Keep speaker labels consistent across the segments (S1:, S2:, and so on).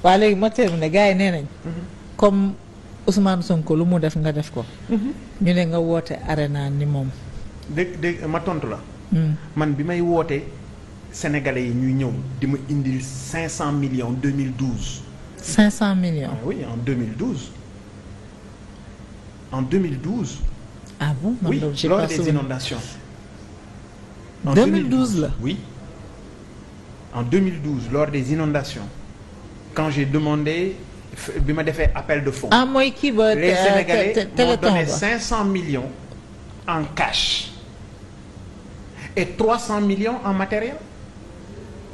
S1: waa léegi ma terminé gars yi nee nañ. comme Ousmane Sonko lu mu def nga def ko. ñu ne nga woote arena ni moom.
S2: dégg ma tontu la. man bi may woote sénégalais yi ñuy ñëw di ma indil 500 millions 2012.
S1: 500 millions.
S2: Ah oui, en 2012. En 2012.
S1: Ah bon?
S2: Oui, lors des inondations. En
S1: 2012 là.
S2: Oui. En 2012, lors des inondations, quand j'ai demandé bi ma defee appel de fonds.
S1: Ah mooy kii ba
S2: les Sénégalais m'ont donné
S1: ba
S2: 500 millions en cash et 300 millions en matériel.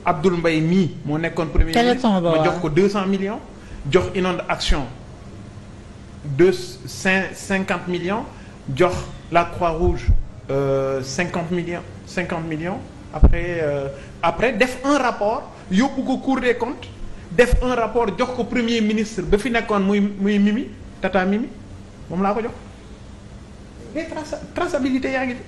S2: Abdoul Mbaye mii moo nekkoon premier ministre ma jox ko 200 millions jox Inondation 50 millions jox la Croix-Rouge 50 millions après def un rapport yóbbu ko Cour des comptes def un rapport jox ko premier ministre ba fi nekkoon muy Mimi Tata Mimi moom laa ko jox mais traçabilité yaa ngi fi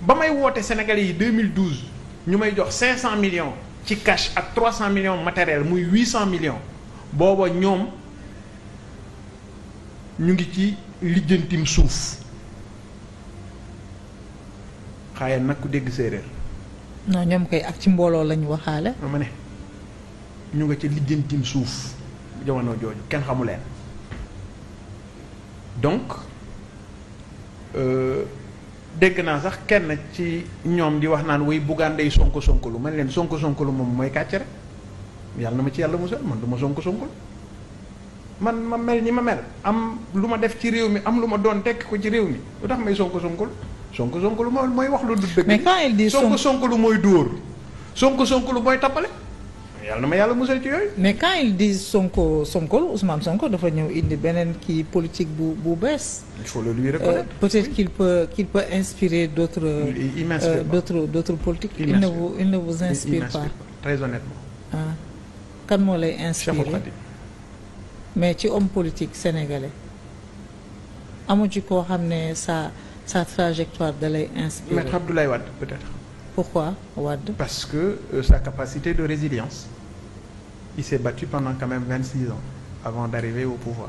S2: ba may woote Sénégalais yi 2012 ñu may jox 500 millions ci cash ak 300 millions matériel muy 800 millions booba ñoom ñu ngi ci lijjantim suuf xaaye nag ku dégg séeréer.
S1: non ñoom koy ak ci mbooloo lañu waxaale.
S2: ma ne ñu nga ci lijjantim suuf jamono jooju kenn xamu leen donc dégg naa sax kenn ci ñoom di wax naan way Bougane day sonko lu man leen sonko lu moom mooy kàcc rek yàlla na ma ci yàlla musal man du ma sonko man ma mel ni ma mel am lu ma def ci réew mi am lu ma doon tekk ko ci réew mi lu tax may sonko lu mooy wax lu du dëgg.
S1: mais quand il dit
S2: sonko lu mooy dóor sonko lu mooy tappale yàlla na ma yàlla musal ci yooyu.
S1: mais quand il dit sonko Ousmane Sonko dafa ñëw indi beneen kii politique bu bees.
S2: il faut le lui reconnaître.
S1: Peut-être qu'il peut inspirer d'autres politiques. Il ne vous inspire pas.
S2: Très honnêtement.
S1: Ah kan moo lay inspiré mais ci homme politique sénégalais amu ci koo xam ne sa trajectoire da lay inspiré.
S2: Maître Abdoulaye Wade peut-être.
S1: Pourquoi Wade?
S2: Parce que sa capacité de résilience. Il s'est battu pendant quand même 26 ans avant d'arriver au pouvoir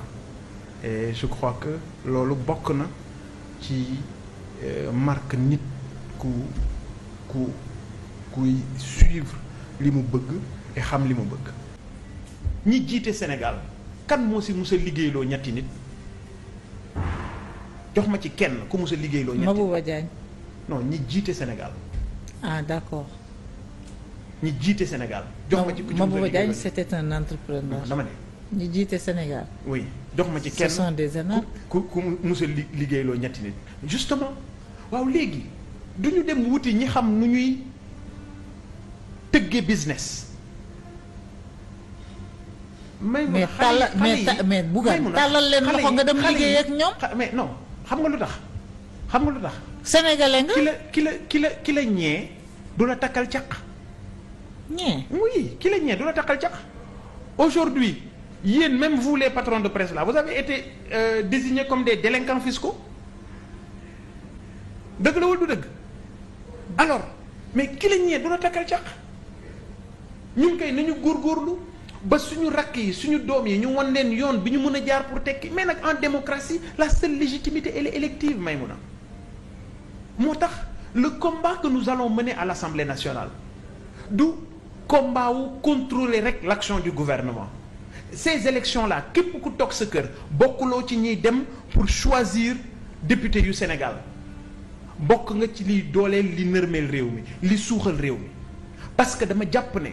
S2: et je crois que loolu bokk na ci marque nit kuy suivre li mu bëgg et xam li mu bëgg. ñi jiite Sénégal kan moo si mus a liggéeyloo ñetti nit jox ma ci kenn ku mus a liggéeyloo ñetti nit.
S1: Mabouba Diagne.
S2: non ñi jiite Sénégal.
S1: Ah d'accord.
S2: ñi jiite Sénégal. jox ma ci ku ci
S1: Mabouba Diagne c'était un entrepreneur.
S2: dama ne.
S1: ñi jiite Sénégal.
S2: oui jox ma ci kenn
S1: ce sont des énarques.
S2: ku mus a liggéeyloo ñetti nit. justement waaw léegi du ñu dem wuti ñi xam nu ñuy tëggee business.
S1: mais Bougane tàllal leen loxo nga dem liggéey ak ñoom.
S2: mais non xam nga lu tax.
S1: sénégalais nga.
S2: ki la ñee du la takkal caq.
S1: ñee.
S2: oui ki la ñee du la takkal caq. aujourd'hui yéen même vous les patrons de presse là vous avez été désignés comme des délinquants fiscaux dëgg la wala du dëgg alors mais ki la ñee du la takkal caq ñun kay nañu góorgóorlu ba suñu rakk yi suñu doom yi ñu wan leen yoon bi ñu mën a jaar pour tekki mais nag en démocratie la seule légitimité elle est élective Maïmouna moo tax le combat que nous allons mener à l'Assemblée nationale du combat wu contrôler rek l'action du gouvernement ces élections là képp ku toog sa kër bokkuloo ci ñiy dem pour choisir député yu Sénégal bokk nga ci liy dooleel li nërmeel réew mi li suuxal réew mi parce que dama jàpp ne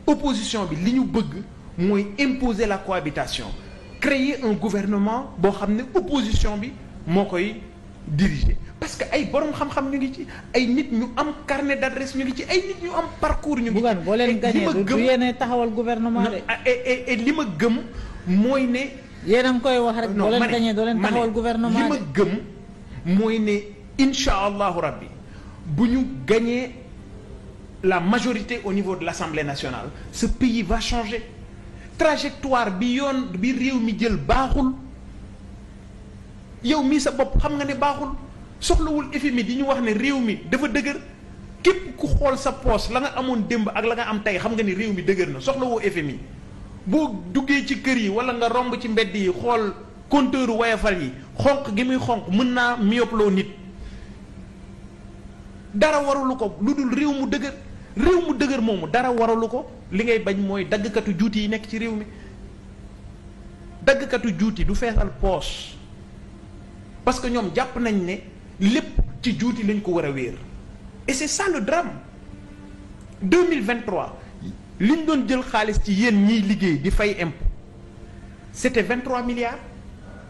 S2: opposition bi li ñu bëgg mooy imposer la cohabitation créer un gouvernement boo xam ne opposition bi moo koy diriger parce que ay borom xam-xam ñu ngi ci ay nit ñu am carnet d'adresse ñu ngi ci ay nit ñu am parcours ñu ngi ci.
S1: Bougane boo leen gagné du yéene taxawal gouvernement de.
S2: et li ma gëm mooy ne.
S1: yéen a ngi koy wax rek. boo leen gagné doo leen taxawal gouvernement de.
S2: li ma gëm mooy ne incha allahu rabbi bu ñu gagné la majorité au niveau de l'Assemblée nationale ce pays va changer trajectoire bi réew mi jël baaxul yow mii sa bopp xam nga ne baaxul. soxlawul FMI di ñu wax ne réew mi dafa dëgër képp ku xool sa poche la nga amoon démb ak la nga am tey xam nga ni réew mi dëgër na soxlawoo FMI boo duggee ci kër yi wala nga romb ci mbedd yi xool compteur Woyofal yi xonq gi muy xonq mën naa miyoploo nit dara warulu ko lu dul réew mu dëgër moomu dara waralu ko li ngay bañ mooy daggkatu juuti yi nekk ci réew mi daggkatu juuti du feesal poche parce que ñoom jàpp nañ ne lépp ci juuti lañ ko war a wéer et c'est ça le drame 2023 liñ doon jël xaalis ci yéen ñiy liggéey di fay impôt c'était 23 milliards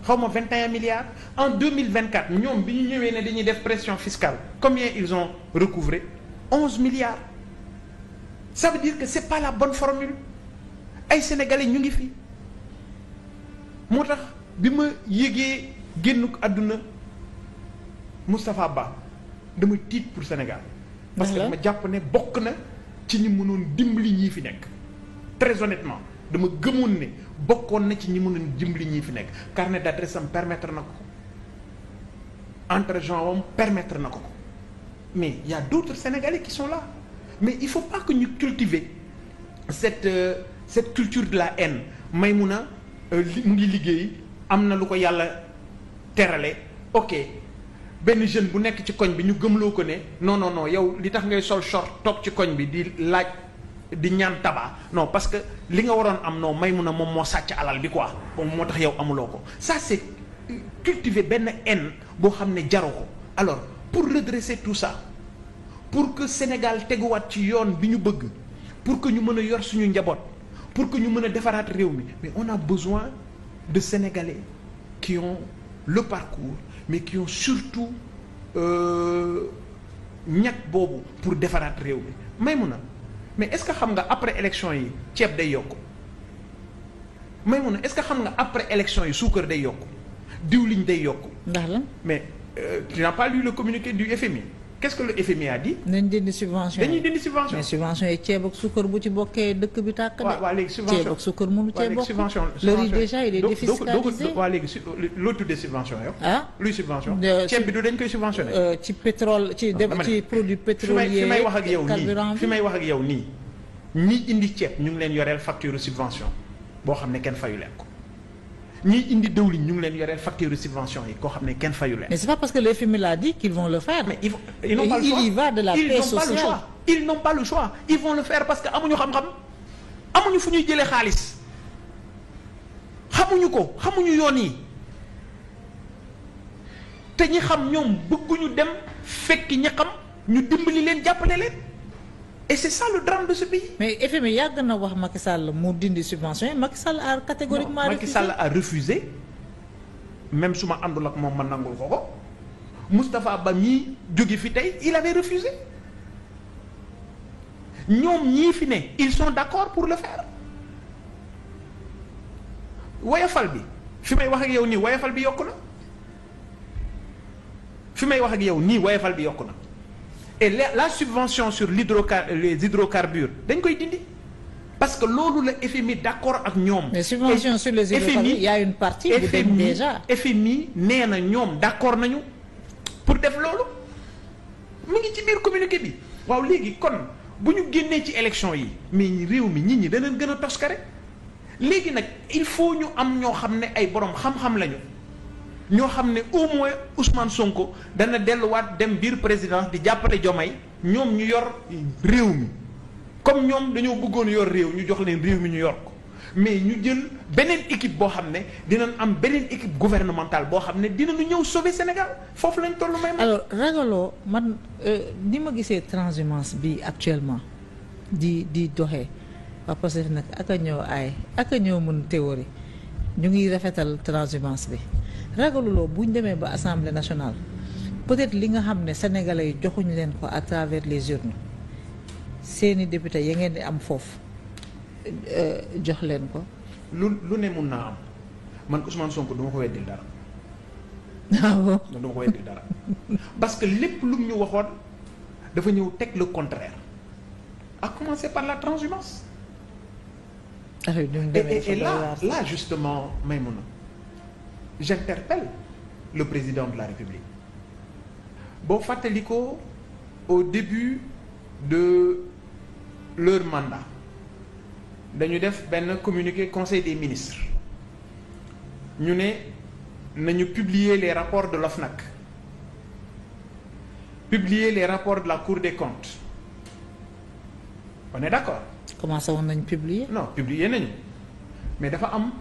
S2: xaw ma 21 milliards en 2024 ñoom bi ñu ñëwee ne dañuy def pression fiscale combien ils ont recouvré 11 milliards ça veut dire que c'est pas la bonne formule ay sénégalais ñu ngi fi moo tax bi ma yégee génnuk àdduna Moustapha Ba dama tiit pour Sénégal parce que dama jàpp ne bokk na ci ñi mënoon dimbali ñii fi nekk très honnêtement dama gëmoon ne bokkoon na ci ñi mënoon dimbali ñii fi nekk carnet d'adresse am permettre na ko entre gens am permettre na ko mais il y a d'autres Sénégalais qui sont là mais il faut pas que ñu cultiver cette culture de la haine Maïmouna mu ngi liggéey am na lu ko yàlla terale ok benn jeune bu nekk ci koñ bi ñu gëmloo ko ne non non non yow li tax ngay sol short toog ci koñ bi di laaj di ñaan tabac non parce que li nga waroon am non Maïmouna moom moo sàcc alal bi quoi moom moo tax yow amuloo ko ça c'est cultiver benn haine boo xam ne jaru ko alors pour redresser tout ça pour que Sénégal teguwaat ci yoon bi ñu bëgg pour que ñu mën a yor suñu njaboot pour que ñu mën a defaraat réew mi mais on a besoin de Sénégalais qui ont le parcours mais qui ont surtout ñàkk boobu pour defaraat réew mi Maïmouna mais est-ce que xam nga après élection yi ceeb day yokku Maïmouna est-ce que xam nga après élection yi suukar day yokku diwliñ day yokku
S1: ndax la
S2: mais tu n'as pas lu le communiqué du FMI qu'est-ce que le FMI a dit.
S1: nañ dindi subvention
S2: dañuy dindi subvention
S1: mais subvention yi ceeb ak suukar bu ci bokkee dëkk bi tàkk de.
S2: waaw léegi subvention
S1: ceeb ak suukar mënu cee bokk.
S2: subvention
S1: le riz déjà il est défiscalisé.
S2: waaw léegi loo tuddee subvention yow.
S1: ah
S2: luy subvention. ceeb bi du dañ koy subventionné.
S1: ci pétrole ci ci produit pétrolier.
S2: fi may wax ak yow
S1: carburant
S2: nii fi may wax ak yow nii ñi indi ceeb ñu ngi leen yoreel facture subvention boo xam ne kenn fayu leen ko. ñii indi dëwlin ñu ngi leen yoreel facture subvention yi koo xam ne kenn fayu leen.
S1: mais c'est pas parce que le FMI l'a dit qu'ils vont le faire.
S2: mais ils n'ont pas le choix.
S1: Il y va de la paix sociale.
S2: Ils n'ont pas le choix ils vont le faire parce que amuñu xam-xam amuñu fu ñuy jëlee xaalis xamuñu ko xamuñu yoon yi te ñi xam ñoom bëgguñu dem fekki ñi xam ñu dimbali leen jàppale leen et c'est ça le drame de ce pays.
S1: mais FMI yàgg na wax Macky Sall mu dindi subvention yi Macky Sall a catégoriquement refusé.
S2: Macky Sall a refusé même su ma àndul ak moom ma nangul ko ko Moustapha Ba mii jóge fi tey il avait refusé ñoom ñii fi ne ils sont d'accord pour le faire Woyofal bi fi may wax ak yow nii Woyofal bi yokku na fi may wax ak yow nii Woyofal bi yokku na et la subvention sur les hydrocarbures dañ koy dindi parce que loolu la FMI d'accord ak ñoom.
S1: mais subvention sur les hydrocarbures il y a une partie bu dem déjà.
S2: FMI nee na ñoom d'accord nañu pour def loolu mu ngi ci biir communiqué bi waaw léegi kon bu ñu génnee ci élection yi mais réew mi nit ñi danañ gën a toskare léegi nag il faut ñu am ñoo xam ne ay borom xam-xam lañu. ñoo xam ne au moins Ousmane Sonko dana delluwaat dem biir présidence di jàppale Diomaye ñoom ñu yor réew mi comme ñoom dañoo bëggoon yor réew ñu jox leen réew mi ñu yor ko mais ñu jël beneen équipe boo xam ne dinañ am beneen équipe gouvernementale boo xam ne dinañu ñëw sauver Sénégal foofu lañ toll may ma.
S1: alors ragaloo man ni ma gisee transhumance bi actuellement di doxee waa Pastef nag ak a ñëw aay ak a ñëw mën théorie ñu ngi rafetal transhumance bi. ragaluloo bu ñu demee ba assemblée nationale peut-être li nga xam ne sénégalais yi joxuñu leen ko à travers les urnes seeni député ya ngeen di am foofu jox leen ko.
S2: lu ne mun naa am man Ousmane Sonko du ma ko weddil dara.
S1: waaw
S2: du ma ko weddil dara parce que lépp lu ñu waxoon dafa ñëw teg le contraire à commencer par la transhumance. et là justement Maïmouna j'interpelle le président de la République boo fàttali ko au début de leur mandat dañu def benn communiqué conseil des ministres ñu ne nañu publier les rapports de l'OFNAC, publier les rapports de la Cour des comptes. On est d'accord.
S1: Commencé woon nañ publier.
S2: Non, publier nañu mais dafa am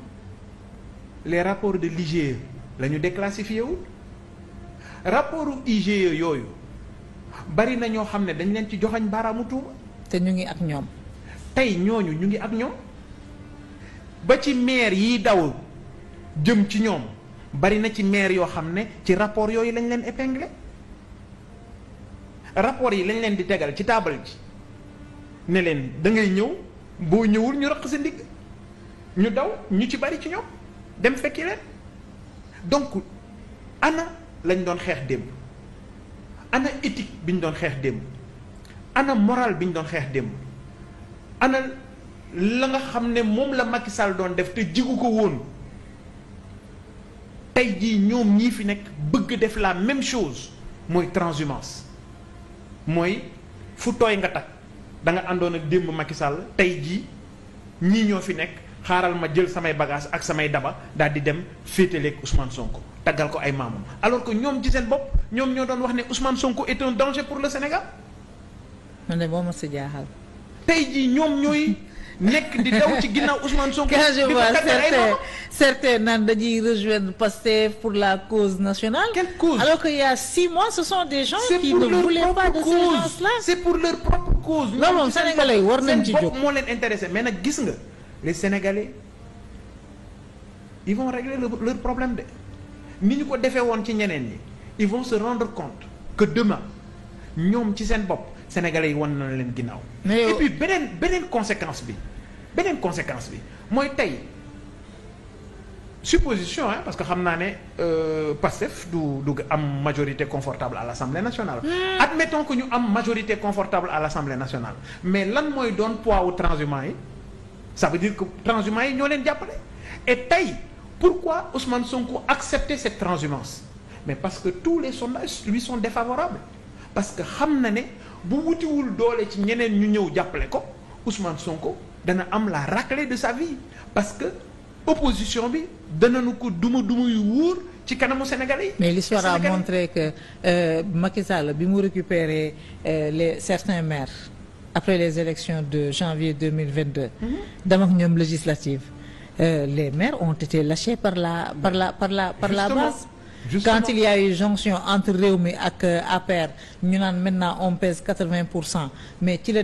S2: les rapports de l'IGE la ñu déclassifié wul rapportu IGE yooyu bari na ñoo xam ne dañ leen ci joxañ baaraamu tuuma.
S1: te ñu ngi ak ñoom.
S2: tey ñooñu ñu ngi ak ñoom ba ci maire yi daw jëm ci ñoom bari na ci maire yoo xam ne ci rapport yooyu lañ leen épinglé rapport yi lañ leen di tegal ci taabal ji ne leen da ngay ñëw boo ñëwul ñu raq sa ndigg ñu daw ñu ci bari ci ñoom dem fekki leen donc ana lañ doon xeex démb ana éthique bi ñu doon xeex démb ana morale bi ñu doon xeex démb ana la nga xam ne moom la Macky Sall doon def te jigu ko woon tey jii ñoom ñii fi nekk bëgg def la même chose mooy transhumance mooy fu tooy nga takk da nga àndoon ak démb Macky Sall tey jii ñii ñoo fi nekk xaaral ma jël samay bagage ak samay daba daal di dem féetaleeg Ousmane Sonko taggal ko ay maamam alors que ñoom ci seen bopp ñoom ñoo doon wax ne Ousmane Sonko est un danger pour le Sénégal.
S1: man de moo ma si jaaxal.
S2: tey jii ñoom ñooy nekk di daw ci ginnaaw Ousmane Sonko.
S1: quand je vois certains naan dañuy rejoindre Pastef pour la cause nationale.
S2: Quelle cause?
S1: Alors qu'il y a 6 mois ce sont des gens qui ne voulaient pas de ces gens-là.
S2: C'est pour leur propre cause.
S1: non moom sénégalais yi war nañ ci jóg
S2: moo leen intéressé mais nag gis nga les sénégalais ils vont régler leur problème de ni ñu ko defee woon ci ñeneen ñi ils vont se rendre compte que demain ñoom ci seen bopp sénégalais yi wan na leen ginnaaw. et puis beneen conséquence bi mooy tey supposition parce que xam naa ne Pastef du am majorité confortable à l'Assemblée nationale. Admettons que ñu am majorité confortable à l'Assemblée nationale mais lan mooy doon poids wu transhumants yi ça veut dire que transhumants yi ñoo leen jàppale. et tey pourquoi Ousmane Sonko accepter cette transhumance mais parce que tous les sondages lui sont défavorables parce que xam na ne bu wutiwul doole ci ñeneen ñu ñëw jàppale ko Ousmane Sonko dana am la raclée de sa vie parce que opposition bi danañu ko duma yu wóor ci kanamu Sénégalais yi.
S1: mais l'histoire a montré que Macky Sall bi mu récupérer certains maires après les élections de janvier 2022. dem ak ñoom législative les maires ont été lâchés par la base. Justement. Quand il y a eu jonction entre Rewmi ak APR ñu naan maintenant on pèse 80% mais ci la